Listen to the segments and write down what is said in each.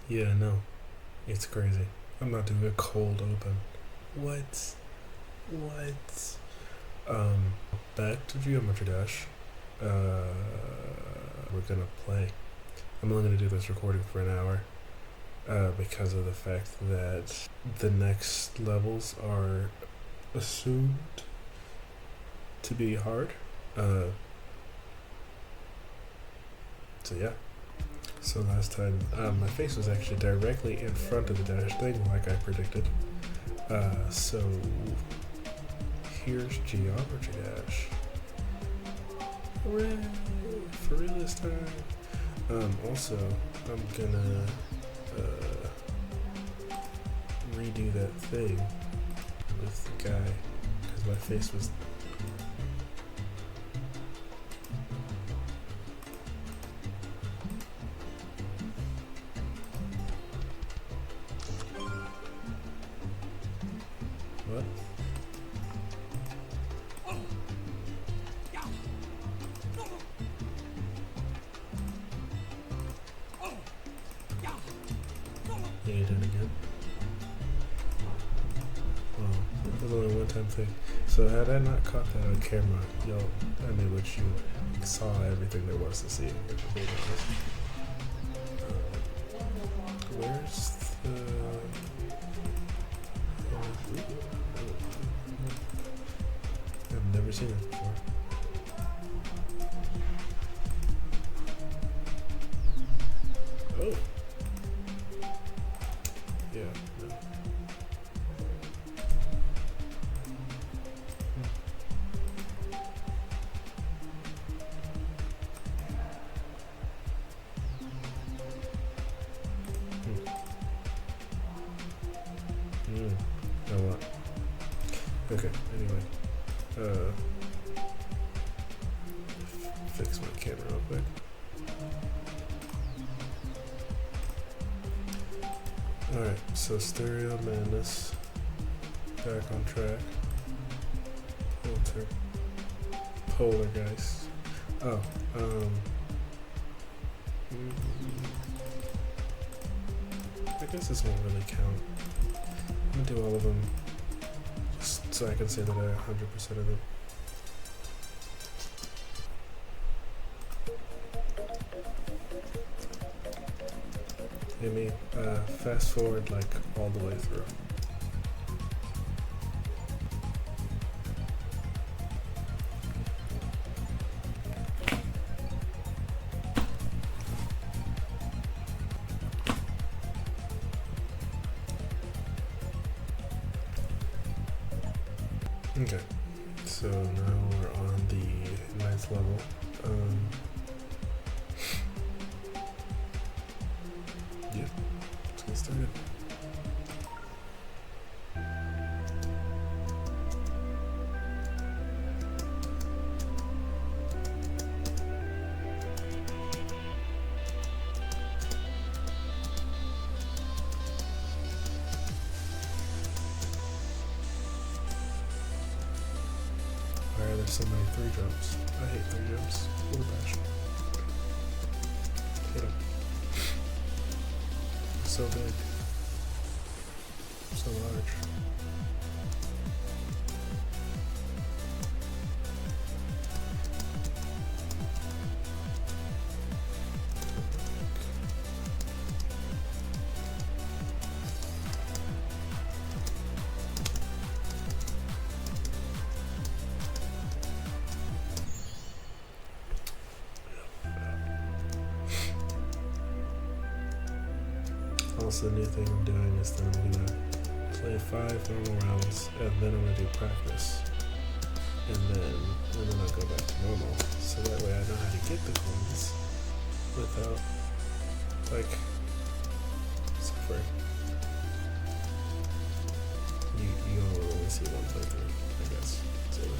Yeah, no, it's crazy. I'm not doing a cold open. What? What? Um, Back to Geometry Dash. Uh, we're gonna play. I'm only gonna do this recording for an hour. Because of the fact that the next levels are assumed to be hard. Uh, so yeah. So last time, my face was actually directly in front of the dash thing, like I predicted. So here's Geometry Dash. Hooray! For real this time. Also, I'm gonna redo that thing with the guy because my face was. What? Yeah, you did it again. Oh, that was only a one-time thing. So had I not caught that on camera, I mean, which you saw everything there was to see. Where's the? I've never seen it before. Oh. Yeah. No. A lot. Okay. Anyway, fix my camera real quick. Alright, so Stereo Madness, back on track. Polargeist. Oh, I guess this won't really count. I'm gonna do all of them, just so I can say that I 100% of them. I mean, fast forward like all the way through. Okay, so now we're on the 9th level. Yeah, let's get started. Why are there so many 3 jumps? I hate 3 jumps. What a passion. Hit him. So big. So large. Also, the new thing I'm doing is that I'm gonna play 5 normal rounds, and then I'm gonna do practice, and then I'll go back to normal. So that way I know how to get the coins without like suffering. You only see one playthrough, I guess. So yeah.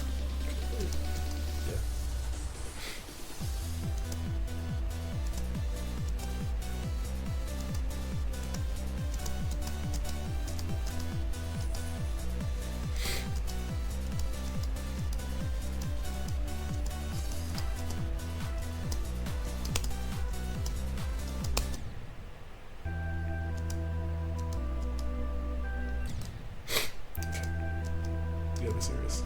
serious.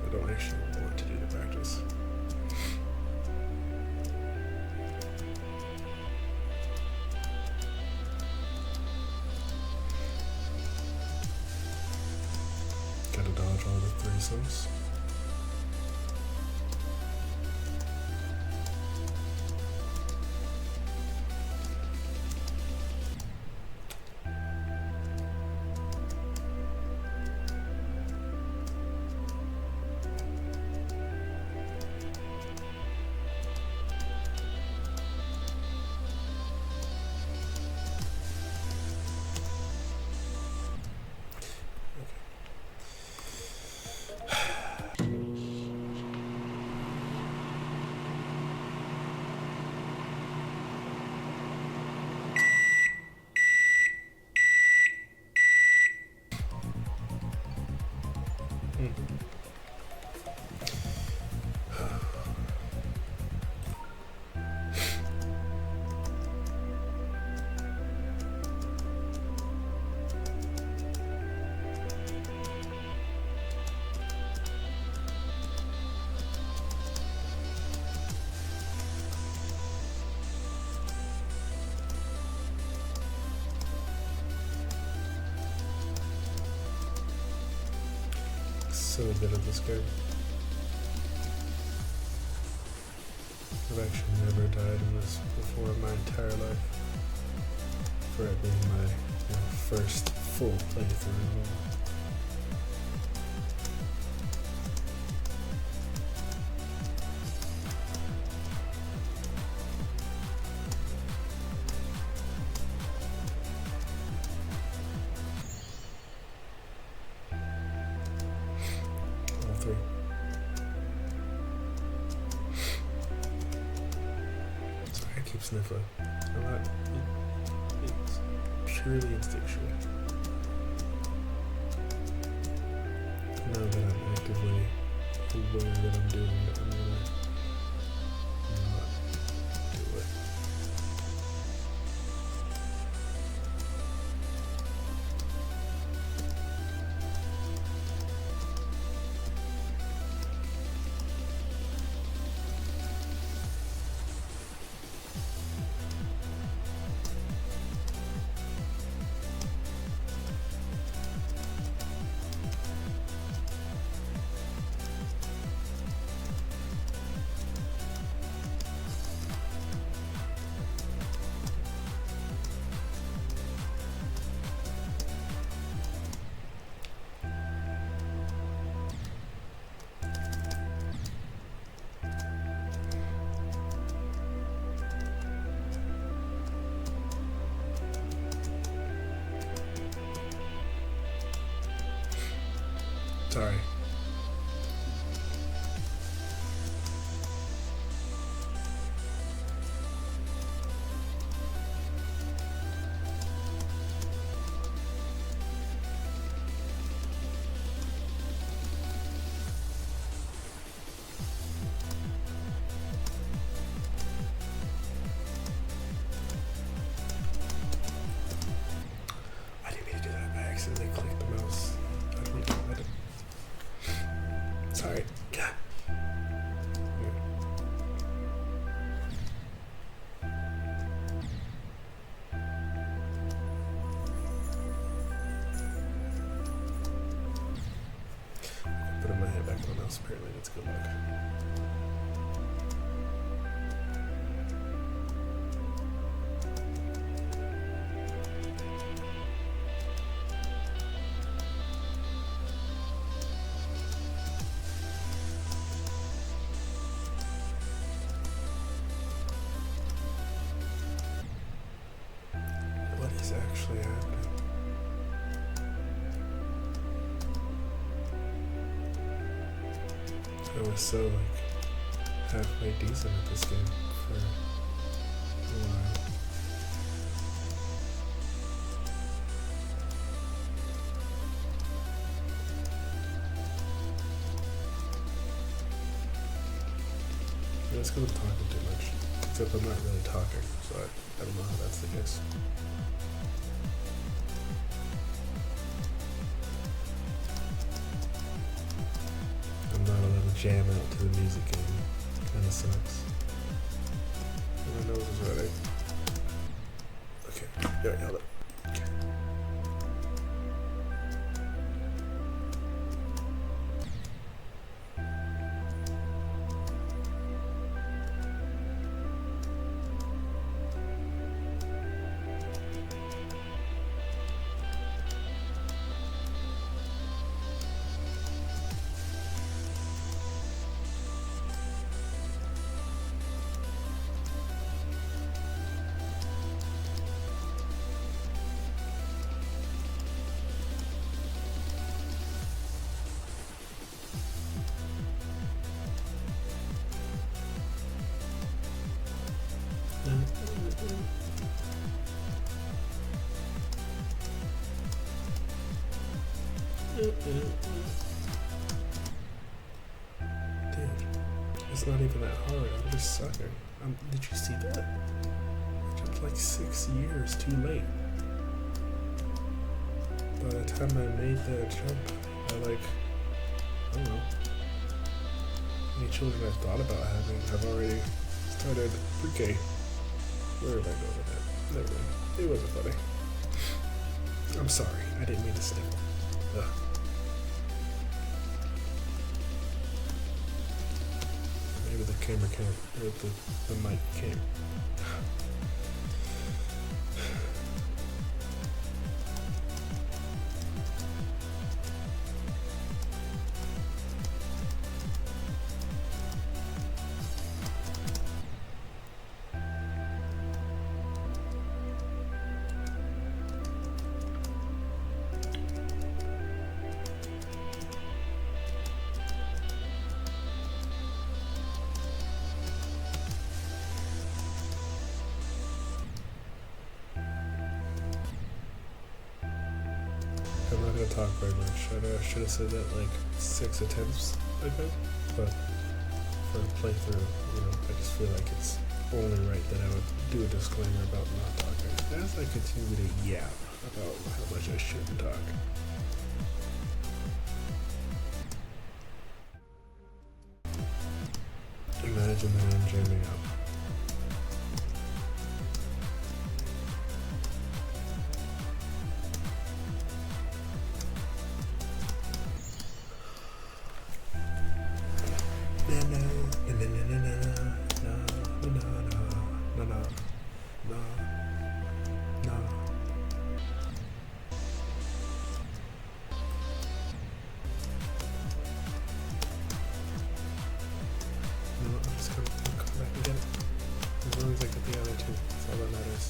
I don't actually want to do the practice. Gotta dodge all the threesomes. So good at this game. I've actually never died in this before in my entire life. For it being my first full playthrough. Sorry, I keep sniffling. It's purely instinctual. Now that I'm actively aware that I'm doing it, I'm gonna not do it. Sorry. I didn't mean to do that. I accidentally clicked the mouse. I don't know. Sorry. God. Putting my head back on the mouse, apparently that's good luck. What is actually happening? I was so halfway decent at this game for a while. Yeah, it's because I'm talking too much. Except I'm not really talking, so I don't know how that's the case. jam out to the music and kind of sucks. My nose is ready. Okay, yeah, hold up. Okay. Dude, it's not even that hard. I'm just sucking. Did you see that? I jumped like 6 years too late. By the time I made that jump, I don't know, any children I thought about having have already started pre-K. Where did I go with that? Never mind. It wasn't funny. I'm sorry. I didn't mean to sniffle. Ugh. Maybe the camera can't, or the mic can't. I'm not going to talk very much. I should have said that like 6 attempts ago, but for a playthrough, I just feel like it's only right that I would do a disclaimer about not talking as I continue to yap about how much I shouldn't talk. Imagine that I'm jamming up. I'm just gonna come back and get it. As long as I get the other two, that's all that matters.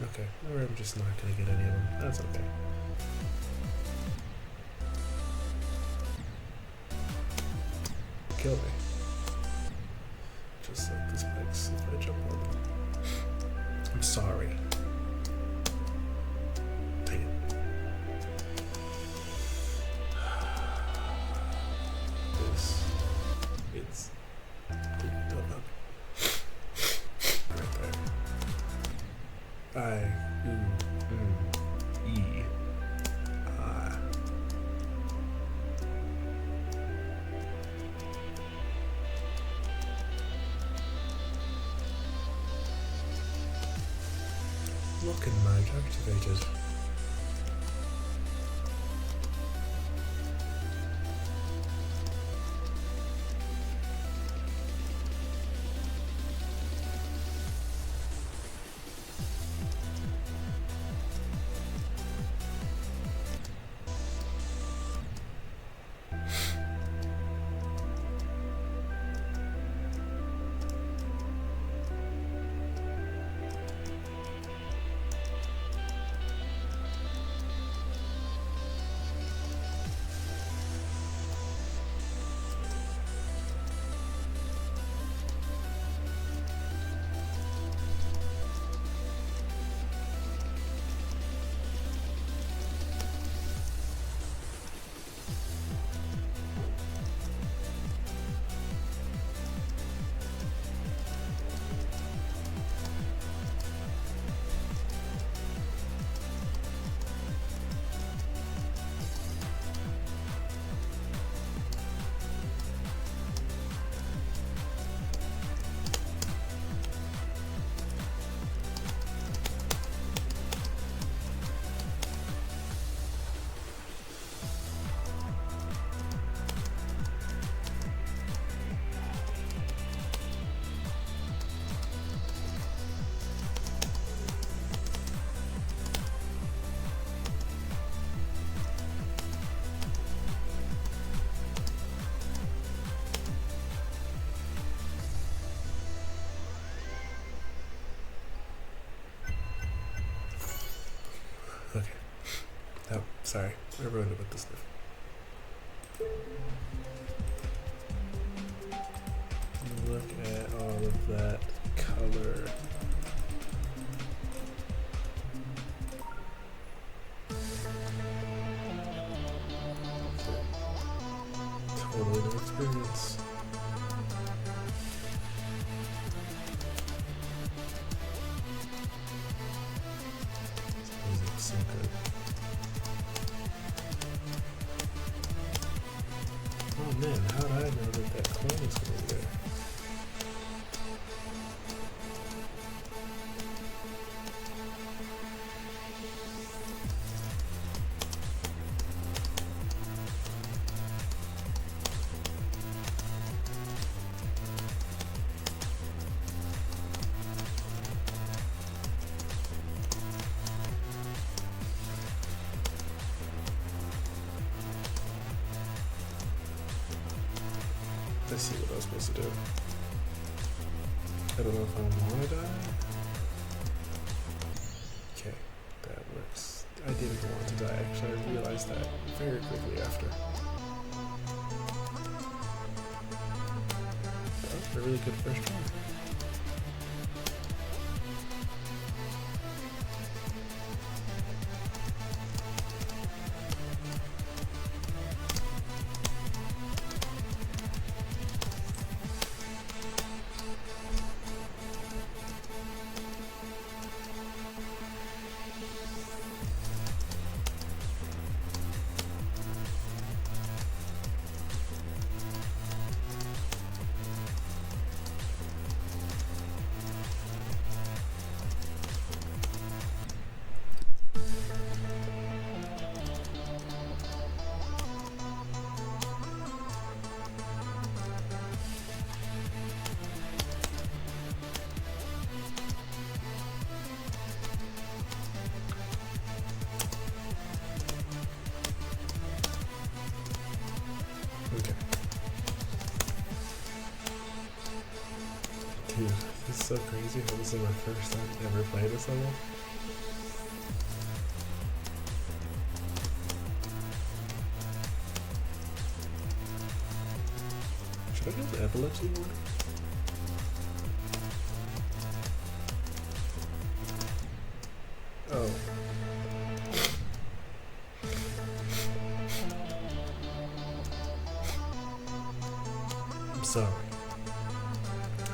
Okay, or I'm just not gonna get any of them. That's okay. Kill me. Just like this spikes if I jump on them. I'm sorry. Dang it. It's right there. E. Lock and mode activated. Sorry, I ruined it with the sniff. Look at all of that color. Totally new experience. Music's so good. Oh man, how did I know that clone was gonna be there? Let's see what I was supposed to do. I don't know if I want to die. Okay, that works. I didn't want to die, actually. I realized that very quickly after. That was a really good first try. Okay. Dude, this is so crazy how this is my first time ever playing this level. Should I get the epilepsy one? Oh. I'm sorry.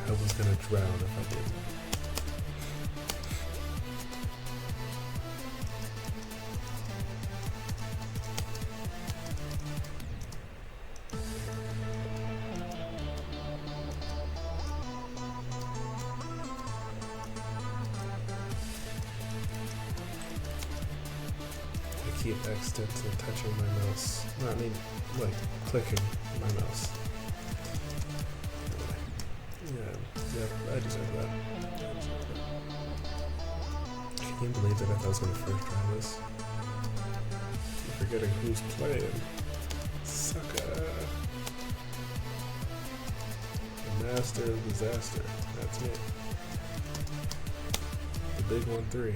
I was gonna drown if I didn't. I keep accidentally touching my mouse. No, I mean, like, clicking my mouse. Yeah, I deserve that. Can you believe that if I was going to first try this? I'm forgetting who's playing. Sucker. The master of disaster. That's me. The big 1-3.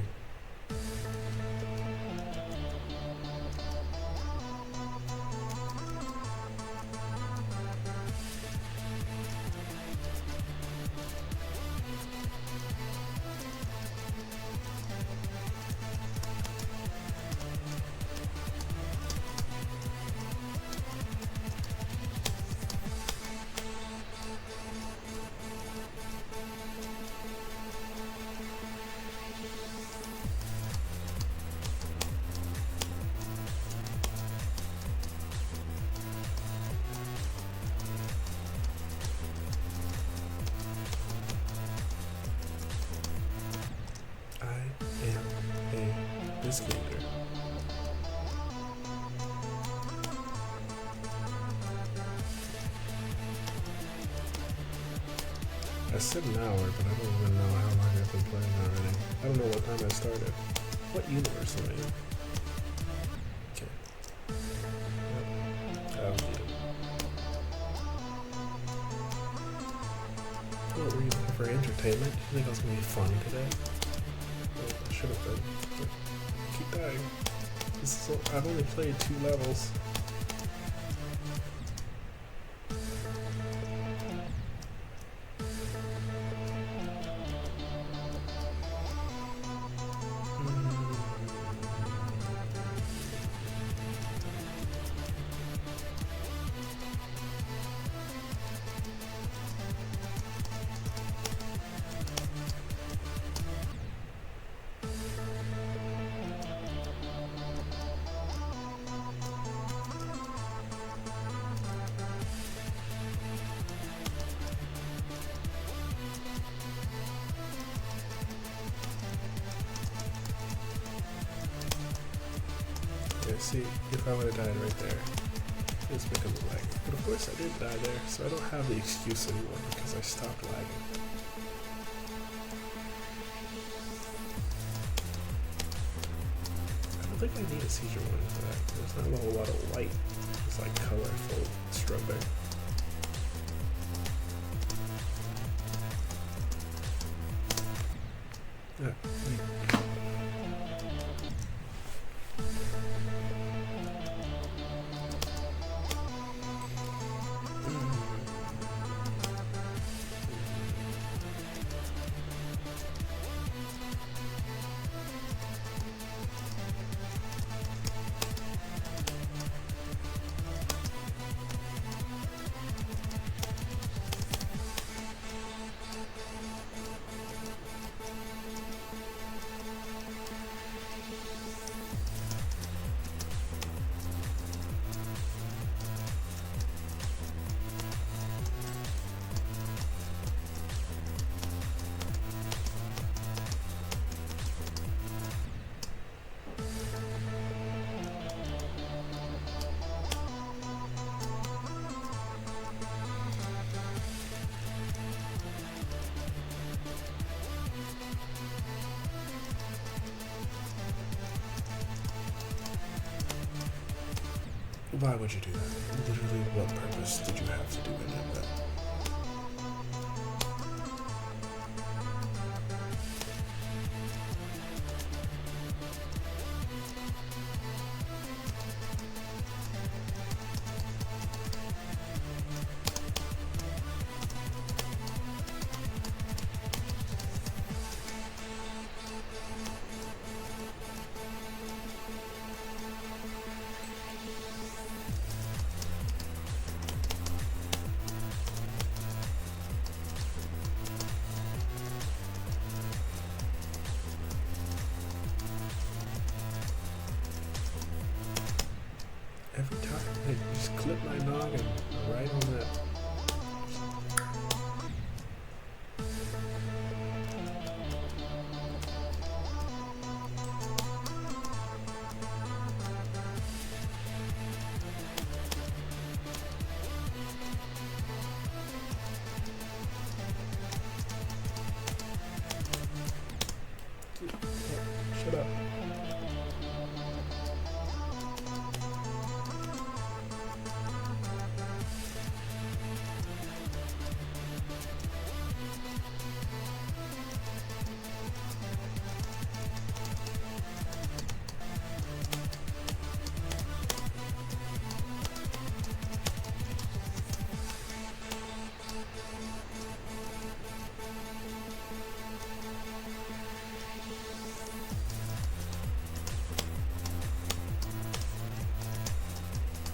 Biscuit eater. I said an hour, but I don't even know how long I've been playing already. I don't know what time I started. What universe am I in? Okay. Yep. I'll beat it. What were you looking for? Entertainment? You think I was going to be funny today? Well, I should have been. But keep dying. I've only played 2 levels. Yeah, see, if I would have died right there, it's because of lag. But of course I didn't die there, so I don't have the excuse anymore because I stopped lagging. I don't think I need a seizure warning for that. There's not a whole lot of white. It's like colorful strobing. Yeah. Why would you do that? Literally, what purpose did you have to do any of that? Every time I just clip my noggin right on that. Shut up.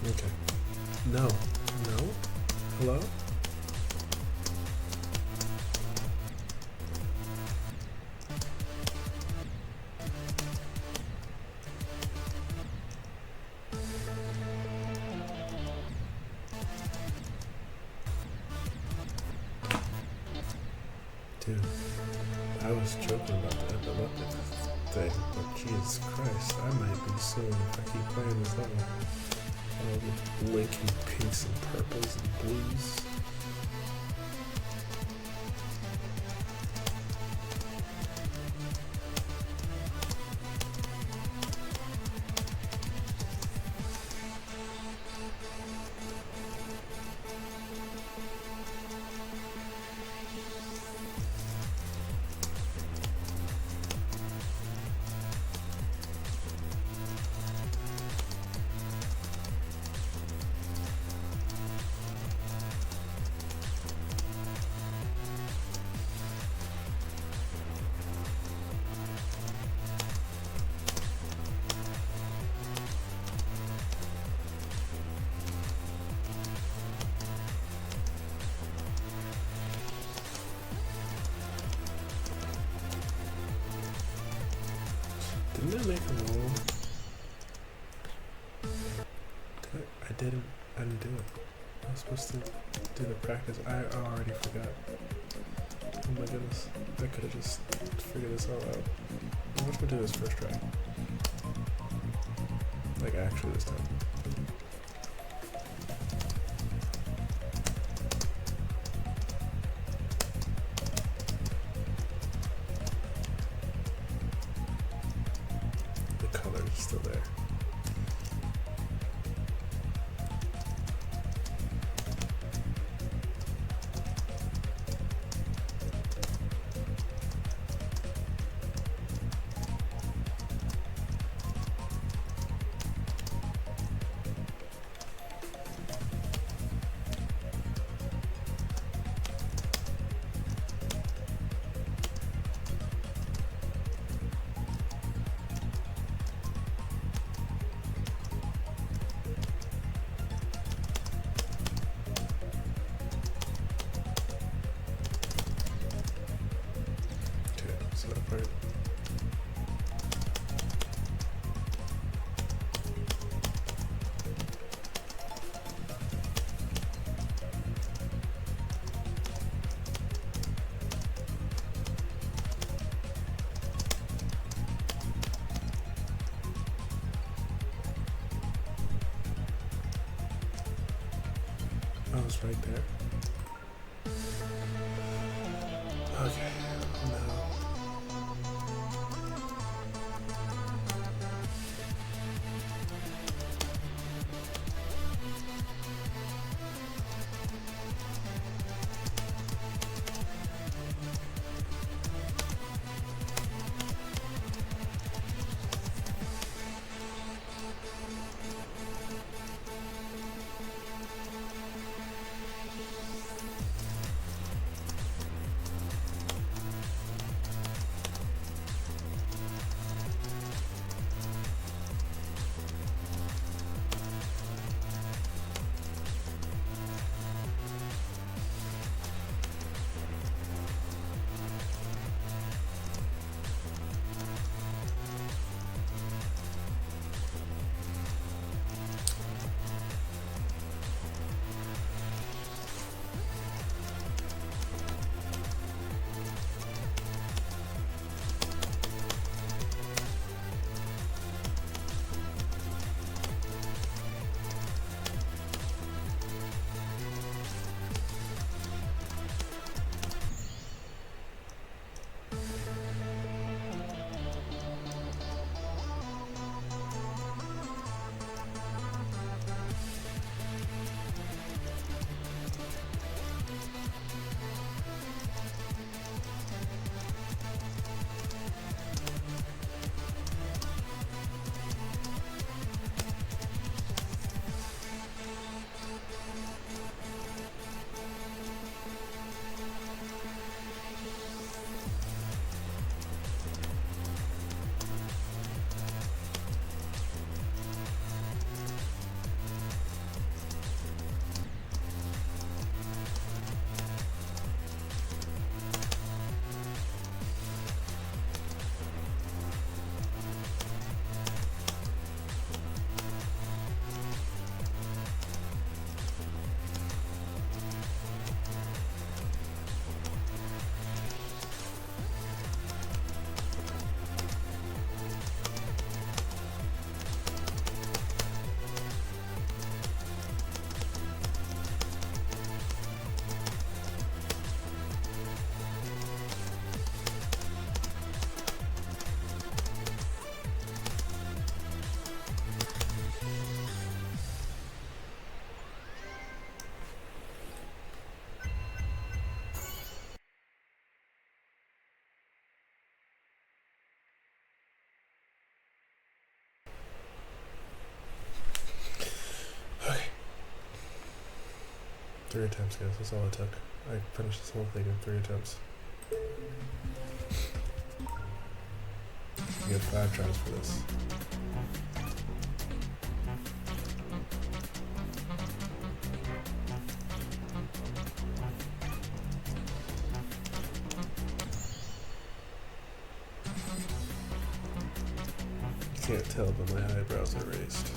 Okay. No. No? Hello? Dude, I was joking about the epileptic thing, but Jesus Christ, I might be soon if I keep playing this level. All the blinking pinks and purples and blues. Come on. I didn't do it. I was supposed to do the practice. I already forgot. Oh my goodness. I could have just figured this all out. I'm just gonna do this first try. Like actually this time. The color is still there. So that part. I was right there. Okay, now. Okay. 3 attempts, guys. That's all it took. I finished this whole thing in 3 attempts. You get 5 tries for this. can't tell, but my eyebrows are raised.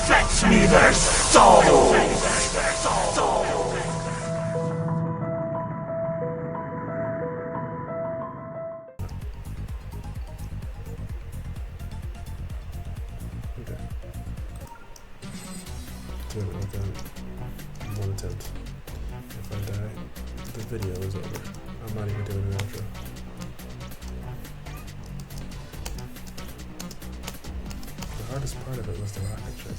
Fetch me their souls! Okay. Do it like one attempt. If I die, the video is over. I'm not even doing an outro. The hardest part of it was the rocket ship.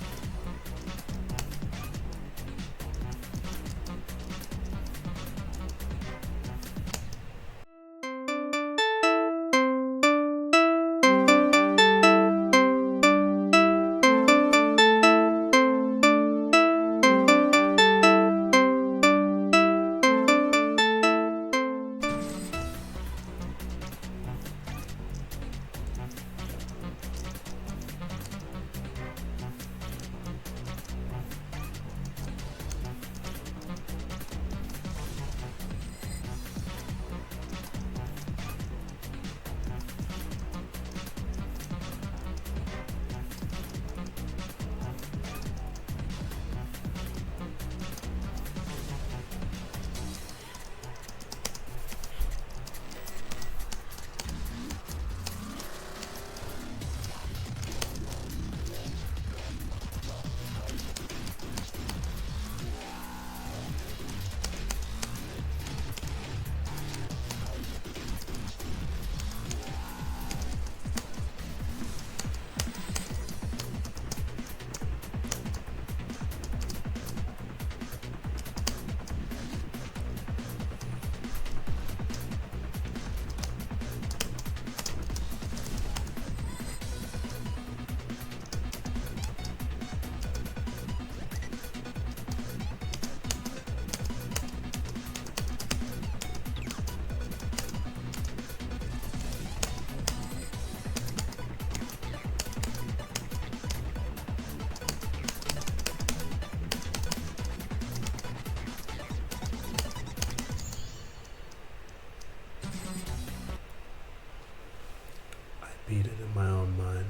Beat it in my own mind.